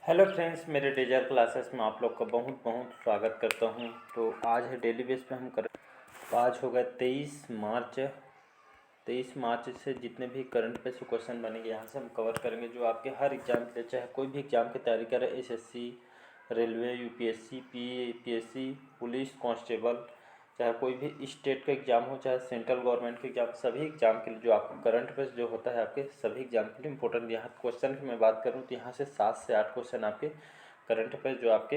Hello friends, मेरे डेजर classes में आप लोग का बहुत बहुत स्वागत करता हूं। तो आज है डेली बेस पे हम कर तो आज होगा 23 मार्च। 23 मार्च से जितने भी करंट पे से क्वेश्चन बनेंगे यहाँ से हम कवर करेंगे, जो आपके हर एग्ज़ाम के लिए, चाहे कोई भी एग्ज़ाम की तैयारी करे, SSC, railway, UPSC, PSC, police constable, चाहे कोई भी स्टेट का एग्ज़ाम हो, चाहे सेंट्रल गवर्नमेंट के एग्ज़ाम, सभी एग्ज़ाम के लिए जो आपका करंट अफेयर्स जो होता है आपके सभी एग्ज़ाम के लिए इंपॉर्टेंट। यहाँ क्वेश्चन की मैं बात करूँ तो यहाँ से 7 से 8 क्वेश्चन आपके करंट अफेयर्स जो आपके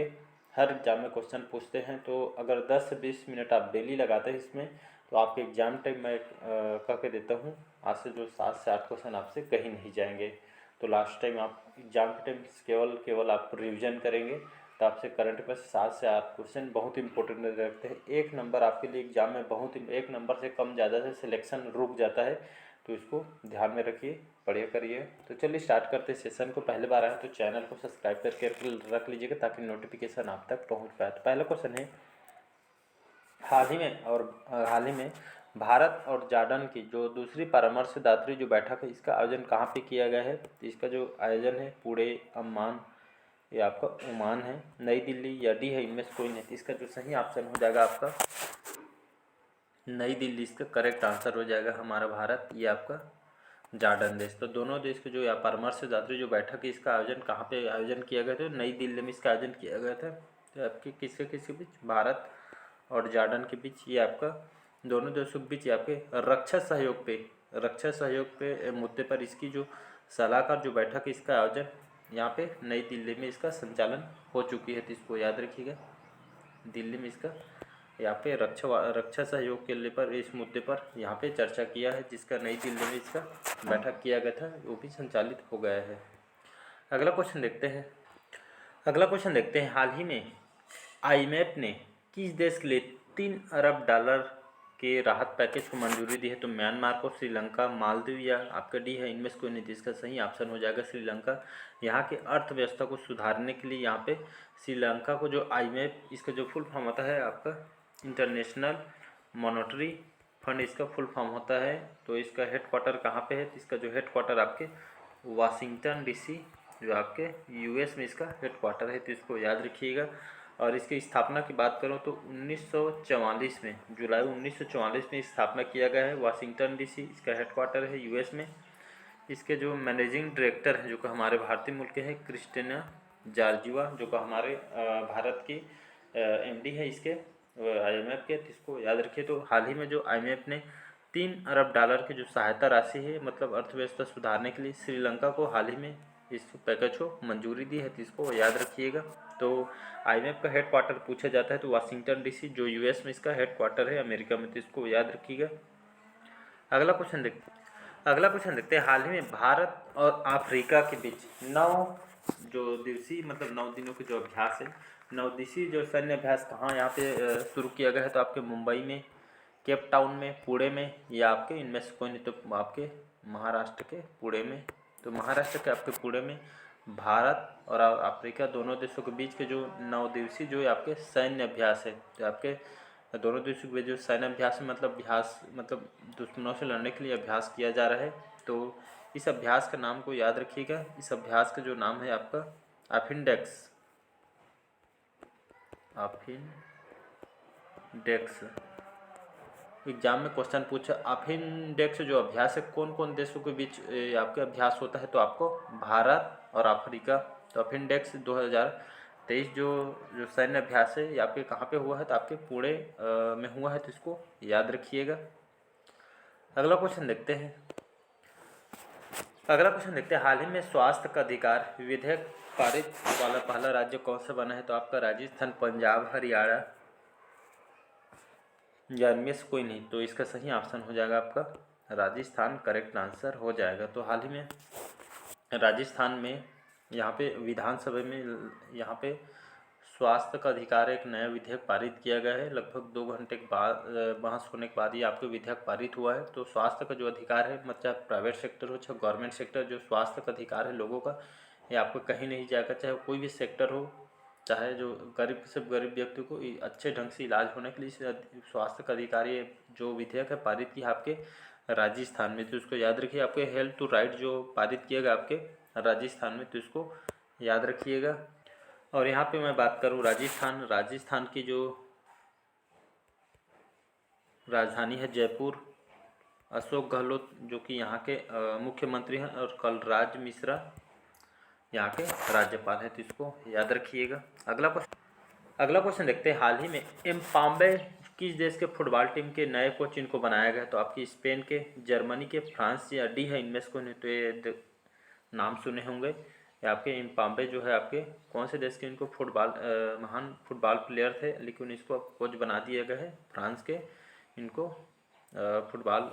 हर एग्ज़ाम में क्वेश्चन पूछते हैं। तो अगर 10 से 20 मिनट आप डेली लगाते हैं इसमें, तो आपके एग्ज़ाम टाइम मैं कह के देता हूँ, आज से जो 7 से 8 क्वेश्चन आपसे कहीं नहीं जाएंगे। तो लास्ट टाइम आप एग्ज़ाम के टाइम केवल आप रिवीजन करेंगे तो आपसे करंट अफेयर 7 से 8 क्वेश्चन बहुत इंपॉर्टेंट रखते हैं। एक नंबर आपके लिए एग्जाम में एक नंबर से कम ज़्यादा से सिलेक्शन रुक जाता है, तो इसको ध्यान में रखिए, पढ़िए करिए। तो चलिए स्टार्ट करते हैं सेशन को। पहले बार आए तो चैनल को सब्सक्राइब करके रख लीजिएगा ताकि नोटिफिकेशन आप तक पहुँच पाए। तो पहला क्वेश्चन है, हाल ही में भारत और जॉर्डन की जो दूसरी परामर्शदात्री जो बैठक है, इसका आयोजन कहाँ पे किया गया है? तो इसका जो आयोजन है पूरे अम्मान, ये आपका ओमान है, नई दिल्ली या डी है, इनमें से कोई नहीं। तो इसका जो सही ऑप्शन हो जाएगा आपका नई दिल्ली, इसका करेक्ट आंसर हो जाएगा हमारा भारत, ये आपका जॉर्डन देश। तो दोनों देश के जो या परामर्शदात्री जो बैठक है, इसका आयोजन कहाँ पे आयोजन किया गया था? नई दिल्ली में इसका आयोजन किया गया था। तो आपके किसके बीच? भारत और जॉर्डन के बीच, ये आपका दोनों देशों के बीच आपके रक्षा सहयोग पे मुद्दे पर इसकी जो सलाहकार जो बैठक है, इसका आयोजन यहाँ पे नई दिल्ली में इसका संचालन हो चुकी है। तो इसको याद रखिएगा, दिल्ली में इसका यहाँ पे रक्षा सहयोग के लिए पर इस मुद्दे पर यहाँ पे चर्चा किया है, जिसका नई दिल्ली में इसका बैठक किया गया था, वो भी संचालित हो गया है। अगला क्वेश्चन देखते हैं, हाल ही में आईएमएफ ने किस देश के लिए 3 अरब डॉलर के राहत पैकेज को मंजूरी दी है? तो म्यांमार को, श्रीलंका, मालदीव या आपका डी है, इनमें से कोई नहीं। इसका सही ऑप्शन हो जाएगा श्रीलंका। यहाँ के अर्थव्यवस्था को सुधारने के लिए यहाँ पे श्रीलंका को जो आईएमएफ, इसका जो फुल फॉर्म होता है आपका इंटरनेशनल मॉनेटरी फंड, इसका फुल फॉर्म होता है। तो इसका हेडक्वार्टर कहाँ पे है? तो इसका जो हेडक्वार्टर आपके वाशिंगटन डीसी, जो आपके यूएस में इसका हेडक्वार्टर है। तो इसको याद रखिएगा। और इसकी स्थापना की बात करूँ तो 1944 में, जुलाई 1944 में स्थापना किया गया है। वाशिंगटन डीसी इसका हेडक्वार्टर है, यूएस में। इसके जो मैनेजिंग डायरेक्टर हैं, जो कि हमारे भारतीय मुल्क के हैं, क्रिस्टिना जॉर्जिवा, जो कि हमारे भारत की एमडी है इसके आईएमएफ के। तो इसको याद रखिए। तो हाल ही में जो आईएमएफ ने 3 अरब डॉलर की जो सहायता राशि है, मतलब अर्थव्यवस्था सुधारने के लिए, श्रीलंका को हाल ही में इस पैकेज को मंजूरी दी है। तो इसको याद रखिएगा। तो आईएमएफ का हेडक्वार्टर पूछा जाता है तो वाशिंगटन डीसी, जो यूएस में इसका हेडक्वार्टर है, अमेरिका में। तो इसको याद रखिएगा। अगला क्वेश्चन देखते हैं, हाल ही में भारत और अफ्रीका के बीच 9 दिनों के जो अभ्यास है, 9 दिवसीय जो सैन्य अभ्यास कहाँ यहाँ पे शुरू किया गया है? तो आपके मुंबई में, केप टाउन में, पुणे में, या आपके इनमें से कोई नहीं। तो आपके महाराष्ट्र के पुणे में। तो महाराष्ट्र के आपके पुणे में भारत और अफ्रीका दोनों देशों के बीच के जो 9 दिवसीय जो आपके सैन्य अभ्यास है, तो आपके दोनों देशों के बीच जो सैन्य अभ्यास है, मतलब दुश्मनों से लड़ने के लिए अभ्यास किया जा रहा है। तो इस अभ्यास का नाम को याद रखिएगा। इस अभ्यास का जो नाम है आपका अफिनडेक्स। एग्जाम में क्वेश्चन पूछा, अफिनडेक्स जो अभ्यास है कौन कौन देशों के बीच आपके अभ्यास होता है? तो आपको भारत और अफ्रीका। तो अफिनडेक्स 2023 जो जो सैन्य अभ्यास है, ये आपके कहाँ पे हुआ है? तो आपके पुणे में हुआ है। तो इसको याद रखिएगा। अगला क्वेश्चन देखते हैं, हाल ही में स्वास्थ्य का अधिकार विधेयक पारित वाला पहला राज्य कौन सा बना है? तो आपका राजस्थान, पंजाब, हरियाणा या इनमें से कोई नहीं। तो इसका सही ऑप्शन हो जाएगा आपका राजस्थान, करेक्ट आंसर हो जाएगा। तो हाल ही में राजस्थान में यहाँ पे विधानसभा में यहाँ पे स्वास्थ्य का अधिकार एक नया विधेयक पारित किया गया है। लगभग 2 घंटे के बाद बहस होने के बाद ये आपके विधेयक पारित हुआ है। तो स्वास्थ्य का जो अधिकार है, मतलब प्राइवेट सेक्टर हो चाहे गवर्नमेंट सेक्टर, जो स्वास्थ्य का अधिकार है लोगों का, ये आपको कहीं नहीं जाएगा। चाहे कोई भी सेक्टर हो, चाहे जो गरीब व्यक्ति को अच्छे ढंग से इलाज होने के लिए स्वास्थ्य का अधिकार, ये जो विधेयक है पारित किया आपके राजस्थान में। तो उसको याद रखिए। आपके हेल्थ टू राइट जो पारित किया गया आपके राजस्थान में, तो इसको याद रखिएगा। और यहाँ पे मैं बात करूँ राजस्थान की जो राजधानी है जयपुर, अशोक गहलोत जो कि यहाँ के मुख्यमंत्री हैं और कलराज मिश्रा यहाँ के राज्यपाल हैं, तो इसको याद रखिएगा। अगला क्वेश्चन देखते हैं, हाल ही में एम्बाप्पे किस देश के फुटबॉल टीम के नए कोच इनको बनाया गया? तो आपकी स्पेन के, जर्मनी के, फ्रांस या डी है इनमें से कोई नहीं, तो ये नाम सुने होंगे। ये आपके एम्बाप्पे जो है आपके कौन से देश के इनको महान फुटबॉल प्लेयर थे, लेकिन इसको अब कोच बना दिया गया है फ्रांस के। इनको फुटबॉल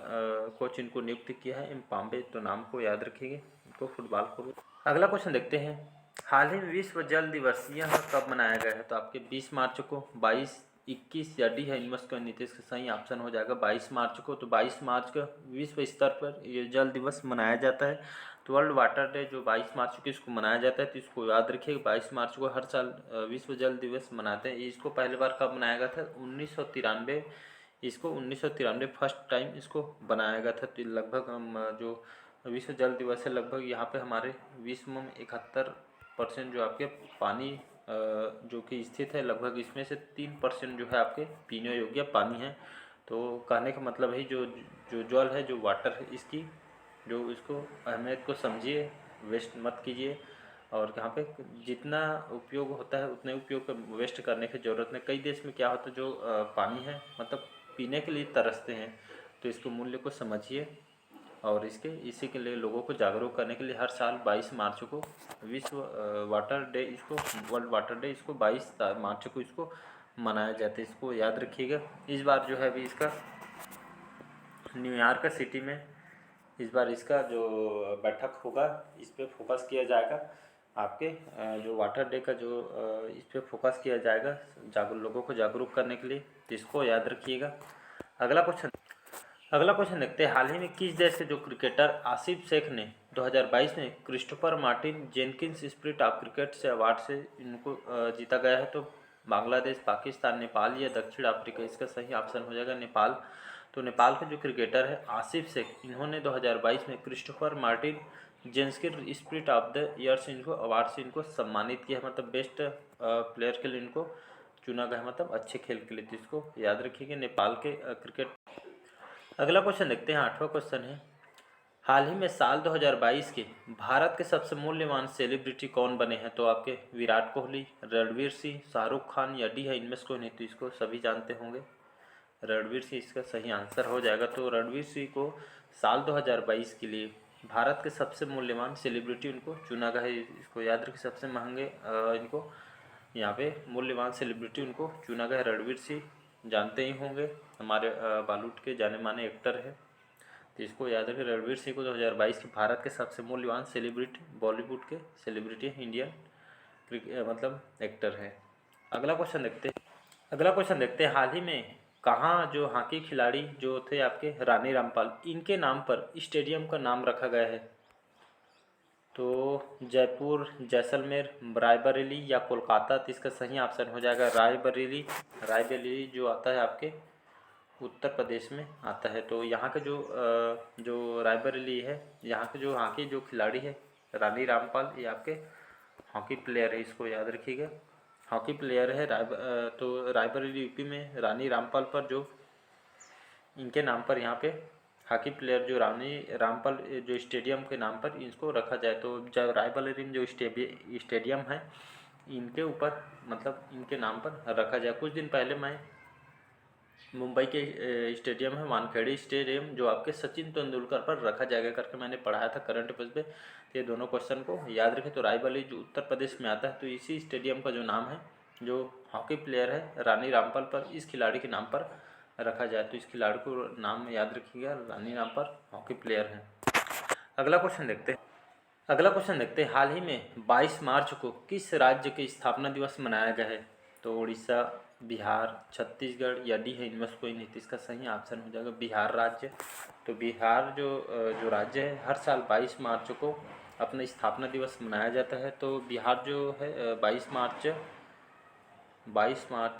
कोच इनको नियुक्त किया है एम्बाप्पे, तो नाम को याद रखिएगा, इनको फुटबॉल कोच। अगला क्वेश्चन देखते हैं, हाल ही में विश्व जल दिवस यह कब मनाया गया है? तो आपके 20 मार्च को, 22, 21 या डी है इनमें का नीतीश का सही ऑप्शन हो जाएगा 22 मार्च को। तो 22 मार्च का विश्व स्तर पर ये जल दिवस मनाया जाता है। तो वर्ल्ड वाटर डे जो 22 मार्च को इसको मनाया जाता है, तो इसको याद रखिए 22 मार्च को हर साल विश्व जल दिवस मनाते हैं। इसको पहली बार कब मनाया गया था? 1993, इसको 1993 फर्स्ट टाइम इसको बनाया गया था। तो लगभग जो विश्व जल दिवस है, लगभग यहाँ पे हमारे विश्व में 71% जो आपके पानी जो कि स्थित है, लगभग इसमें से 3% जो है आपके पीने योग्य पानी है। तो कहने का मतलब है जो जो जल है, जो वाटर है, इसकी जो इसको अहमियत को समझिए, वेस्ट मत कीजिए। और यहाँ पे जितना उपयोग होता है उतने उपयोग वेस्ट करने की ज़रूरत नहीं। कई देश में क्या होता है, जो पानी है मतलब पीने के लिए तरसते हैं, तो इसको मूल्य को समझिए। और इसी के लिए लोगों को जागरूक करने के लिए हर साल 22 मार्च को विश्व वाटर डे, इसको वर्ल्ड वाटर डे, इसको 22 मार्च को इसको मनाया जाता है। इसको याद रखिएगा। इस बार जो है अभी इसका न्यूयॉर्क सिटी में इस बार इसका जो बैठक होगा, इस पर फोकस किया जाएगा। आपके जो वाटर डे का जो इस पर फोकस किया जाएगा लोगों को जागरूक करने के लिए, तो इसको याद रखिएगा। अगला क्वेश्चन देखते हैं, हाल ही में किस देश के जो क्रिकेटर आसिफ शेख ने 2022 में Christopher Martin Jenkins spirit of cricket से अवार्ड से इनको जीता गया है? तो बांग्लादेश, पाकिस्तान, नेपाल या दक्षिण अफ्रीका, इसका सही ऑप्शन हो जाएगा नेपाल। तो नेपाल के जो क्रिकेटर है आसिफ शेख, इन्होंने 2022 में Christopher Martin Jenkins spirit of the year से इनको अवार्ड से इनको सम्मानित किया है, मतलब बेस्ट प्लेयर के लिए इनको चुना गया है, मतलब अच्छे खेल के लिए। तो इसको याद रखिएगा, नेपाल के क्रिकेट। अगला क्वेश्चन देखते हैं, 8वां क्वेश्चन है, हाल ही में साल 2022 के भारत के सबसे मूल्यवान सेलिब्रिटी कौन बने हैं? तो आपके विराट कोहली, रणवीर सिंह, शाहरुख खान या डी है इनमें से कोई नहीं, तो इसको सभी जानते होंगे, रणवीर सिंह इसका सही आंसर हो जाएगा। तो रणवीर सिंह को साल 2022 के लिए भारत के सबसे मूल्यवान सेलिब्रिटी उनको चुना गया है। इसको याद रखिए, सबसे महंगे इनको यहाँ पे मूल्यवान सेलिब्रिटी उनको चुना गया है। रणवीर सिंह जानते ही होंगे, हमारे बॉलीवुड के जाने माने एक्टर है, तो इसको याद रखें। रणवीर सिंह को 2022 के भारत के सबसे मूल्यवान सेलिब्रिटी, बॉलीवुड के सेलिब्रिटी, इंडियन मतलब एक्टर है। अगला क्वेश्चन देखते हैं, हाल ही में कहाँ जो हॉकी खिलाड़ी जो थे आपके रानी रामपाल, इनके नाम पर स्टेडियम का नाम रखा गया है? तो जयपुर, जैसलमेर, रायबरेली या कोलकाता, तो इसका सही ऑप्शन हो जाएगा रायबरेली। रायबरेली जो आता है आपके उत्तर प्रदेश में आता है। तो यहाँ के जो रायबरेली है, यहाँ के जो हॉकी जो खिलाड़ी है रानी रामपाल, ये आपके हॉकी प्लेयर है, इसको याद रखिएगा, हॉकी प्लेयर है। तो रायबरेली यूपी में रानी रामपाल पर जो इनके नाम पर यहाँ पे हॉकी प्लेयर जो रानी रामपाल जो स्टेडियम के नाम पर इसको रखा जाए। तो जब रायबरेली में जो स्टेडियम है, इनके ऊपर मतलब इनके नाम पर रखा जाए। कुछ दिन पहले मैं मुंबई के स्टेडियम है वानखेड़े स्टेडियम, जो आपके सचिन तेंदुलकर पर रखा जाएगा करके मैंने पढ़ाया था करंट अफेयर्स पे। तो ये दोनों क्वेश्चन को याद रखें। तो रायबरेली जो उत्तर प्रदेश में आता है, तो इसी स्टेडियम का जो नाम है, जो हॉकी प्लेयर है रानी रामपाल पर, इस खिलाड़ी के नाम पर रखा जाए। तो इस खिलाड़ी को नाम याद रखिएगा, रानी रामपाल हॉकी प्लेयर है। अगला क्वेश्चन देखते हैं, हाल ही में 22 मार्च को किस राज्य के स्थापना दिवस मनाया गया है? तो उड़ीसा, बिहार, छत्तीसगढ़ या डी है इनमें से कोई नहीं, तो इसका सही ऑप्शन हो जाएगा बिहार राज्य। तो बिहार जो राज्य है, हर साल 22 मार्च को अपना स्थापना दिवस मनाया जाता है। तो बिहार जो है 22 मार्च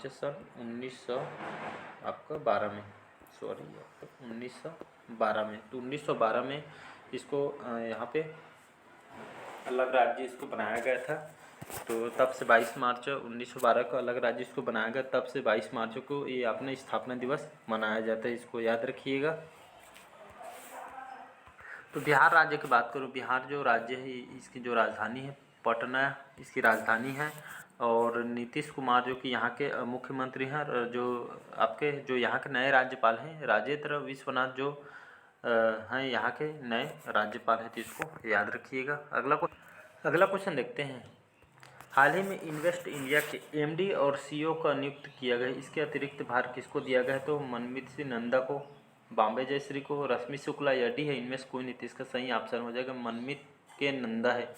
सन 1912 में, सॉरी 1912 में, तो 1912 में इसको यहाँ पे अलग राज्य इसको बनाया गया था। तो तब से 22 मार्च 1912 को अलग राज्य इसको बनाया गया, तब से 22 मार्च को ये अपना स्थापना दिवस मनाया जाता है, इसको याद रखिएगा। तो बिहार राज्य की बात करूँ, बिहार जो राज्य है इसकी जो राजधानी है पटना इसकी राजधानी है, और नीतीश कुमार जो कि यहाँ के मुख्यमंत्री हैं, और जो यहाँ के नए राज्यपाल हैं राजेंद्र विश्वनाथ जो हैं यहाँ के नए राज्यपाल हैं, तो इसको याद रखिएगा। अगला क्वेश्चन देखते हैं। हाल ही में इन्वेस्ट इंडिया के एमडी और सीईओ का नियुक्त किया गया, इसके अतिरिक्त भार किसको दिया गया है? तो मनमीत सिंह नंदा को, बॉम्बे जयश्री को, रश्मि शुक्ला या डी है, इनमें से कोई नहीं। इसका सही ऑप्शन हो जाएगा मनमीत के नंदा है।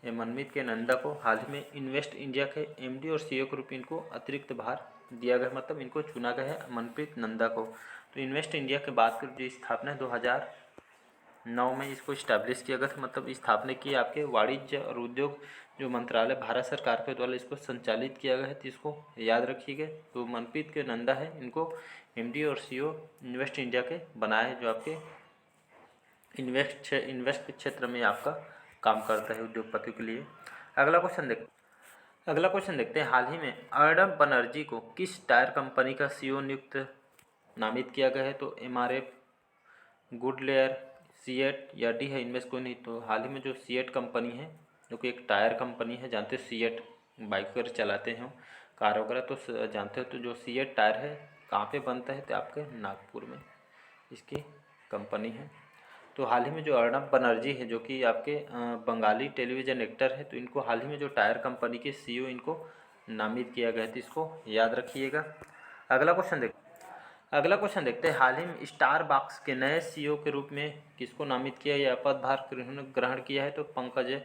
ये मनमीत के नंदा को हाल ही में इन्वेस्ट इंडिया के एमडी और सीईओ के रूप में इनको अतिरिक्त भार दिया गया, मतलब इनको चुना गया है मनप्रीत नंदा को। तो इन्वेस्ट इंडिया की बात करें, जो स्थापना 2009 में इसको इस्टेब्लिश किया गया था, मतलब स्थापना की आपके वाणिज्य और उद्योग जो मंत्रालय भारत सरकार के द्वारा इसको संचालित किया गया है, तो इसको याद रखिएगा। तो मनप्रीत के नंदा है, इनको एमडी और सीईओ इन्वेस्ट इंडिया के बनाए, जो आपके इन्वेस्ट के क्षेत्र में आपका काम करता है उद्योगपतियों के लिए। अगला क्वेश्चन देखते हैं। हाल ही में अर्नब बनर्जी को किस टायर कंपनी का सीईओ नामित किया गया है? तो एमआरएफ, गुडलेयर, सीएट या डी है, इनमें से कोई नहीं। तो हाल ही में जो सीएट कंपनी है, जो कि एक टायर कंपनी है, जानते हो सीएट बाइक वगैरह चलाते हैं कार वगैरह, तो जानते हो। तो जो सीएट टायर है कहाँ पे बनता है? तो आपके नागपुर में इसकी कंपनी है। तो हाल ही में जो अर्नब बनर्जी है, जो कि आपके बंगाली टेलीविज़न एक्टर है, तो इनको हाल ही में जो टायर कंपनी के सीईओ इनको नामित किया गया था, इसको याद रखिएगा। अगला क्वेश्चन देखते हैं। हाल ही में स्टारबक्स के नए सीईओ के रूप में किसको नामित किया या पदभार ग्रहण किया है? तो पंकज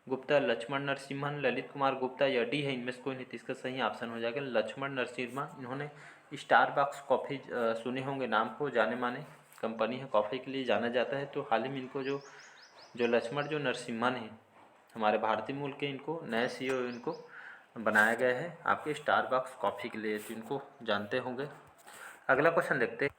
गुप्ता, लक्ष्मण नरसिम्हन, ललित कुमार गुप्ता या डी है, इनमें से कोई नहीं। इसका सही ऑप्शन हो जाएगा लक्ष्मण नरसिम्हा। इन्होंने स्टारबक्स कॉफ़ी सुने होंगे नाम को, जाने माने कंपनी है, कॉफ़ी के लिए जाना जाता है। तो हाल ही में इनको जो लक्ष्मण जो नरसिम्हन है, हमारे भारतीय मूल के, इनको नए सीईओ इनको बनाया गया है आपके स्टारबक्स कॉफ़ी के लिए, तो इनको जानते होंगे। अगला क्वेश्चन देखते हैं।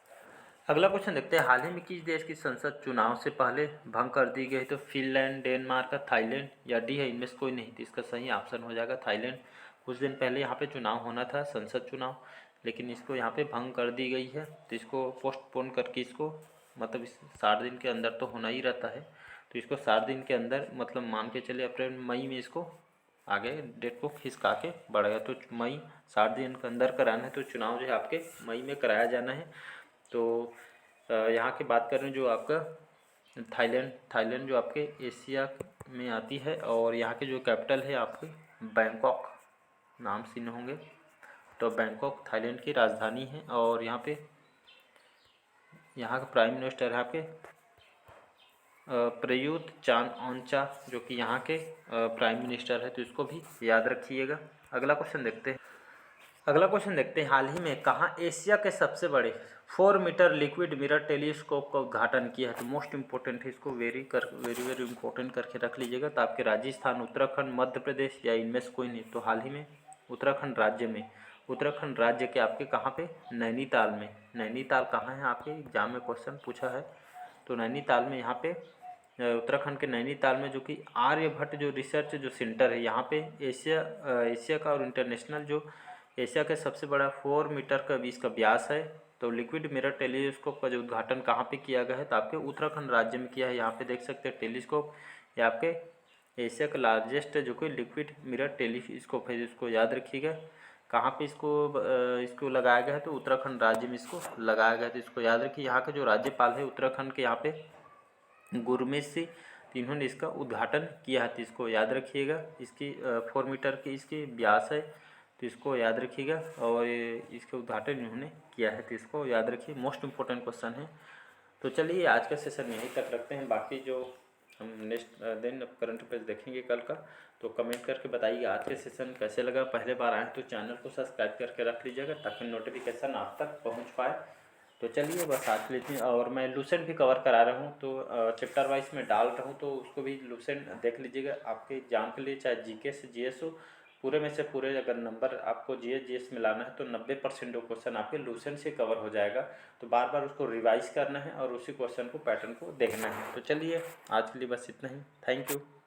हाल ही में किस देश की संसद चुनाव से पहले भंग कर दी गई? तो फिनलैंड, डेनमार्क, थाईलैंड या डी है, इनमें से कोई नहीं। तो इसका सही ऑप्शन हो जाएगा थाईलैंड। कुछ दिन पहले यहाँ पे चुनाव होना था, संसद चुनाव, लेकिन इसको यहाँ पे भंग कर दी गई है। तो इसको पोस्टपोन करके इसको, मतलब इस 60 दिन के अंदर तो होना ही रहता है, तो इसको 60 दिन के अंदर, मतलब मान के चले अप्रैल मई में इसको आगे डेट को खिसका के बढ़ेगा। तो मई 60 दिन के अंदर कराना है, तो चुनाव जो है आपके मई में कराया जाना है। तो यहाँ की बात करें, जो आपका थाईलैंड जो आपके एशिया में आती है, और यहाँ के जो कैपिटल है आपके बैंकॉक, नाम सुने होंगे। तो बैंकॉक थाईलैंड की राजधानी है, और यहाँ का प्राइम मिनिस्टर है आपके प्रयुत चान ओचा, जो कि यहाँ के प्राइम मिनिस्टर है, तो इसको भी याद रखिएगा। अगला क्वेश्चन देखते हैं। हाल ही में कहाँ एशिया के सबसे बड़े 4 मीटर लिक्विड मिरर टेलीस्कोप का उद्घाटन किया है? तो मोस्ट इंपॉर्टेंट है, इसको वेरी इंपॉर्टेंट करके रख लीजिएगा। तो आपके राजस्थान, उत्तराखंड, मध्य प्रदेश या इनमें से कोई नहीं। तो हाल ही में उत्तराखंड राज्य के आपके कहाँ पे? नैनीताल में। नैनीताल कहाँ है? आपके एग्जाम में क्वेश्चन पूछा है। तो नैनीताल में, यहाँ पे उत्तराखंड के नैनीताल में, जो कि आर्यभट्ट जो रिसर्च जो सेंटर है, यहाँ पे एशिया का और इंटरनेशनल जो एशिया का सबसे बड़ा 4 मीटर का 20 का व्यास है। तो लिक्विड मिरर टेलीस्कोप का जो उद्घाटन कहाँ पे किया गया है? तो आपके उत्तराखंड राज्य में किया है। यहाँ पे देख सकते हैं टेलीस्कोप, ये आपके एशिया का लार्जेस्ट जो कि लिक्विड मिरर टेलीस्कोप है, इसको याद रखिएगा। कहाँ पे इसको लगाया गया है? तो उत्तराखंड राज्य में इसको लगाया गया है, तो इसको याद रखिए। यहाँ के जो राज्यपाल है उत्तराखंड के, यहाँ पे गुरमीत सिंह, तो इन्होंने इसका उद्घाटन किया है, तो इसको याद रखिएगा। इसकी 4 मीटर की इसकी व्यास है, तो इसको याद रखिएगा, और इसके उद्घाटन इन्होंने किया है, तो इसको याद रखिए। मोस्ट इम्पोर्टेंट क्वेश्चन है। तो चलिए आज का सेशन यहीं तक रखते हैं, बाकी जो हम नेक्स्ट दिन करंट अफेयर्स देखेंगे कल का। तो कमेंट करके बताइए आज के सेशन कैसे लगा। पहले बार आए तो चैनल को सब्सक्राइब करके रख लीजिएगा, ताकि नोटिफिकेशन आप तक पहुंच पाए। तो चलिए बस आज के लिए। और मैं लूसेंट भी कवर करा रहा हूँ, तो चैप्टर वाइज में डाल रहा हूँ, तो उसको भी लूसेंट देख लीजिएगा आपके एग्जाम के लिए, चाहे जीके से जीएस हो। पूरे में से पूरे अगर नंबर आपको जीएस में लाना है, तो 90% जो क्वेश्चन आपके लूसेंट से कवर हो जाएगा। तो बार बार उसको रिवाइज करना है, और उसी क्वेश्चन को, पैटर्न को देखना है। तो चलिए आज के लिए बस इतना ही। Thank you.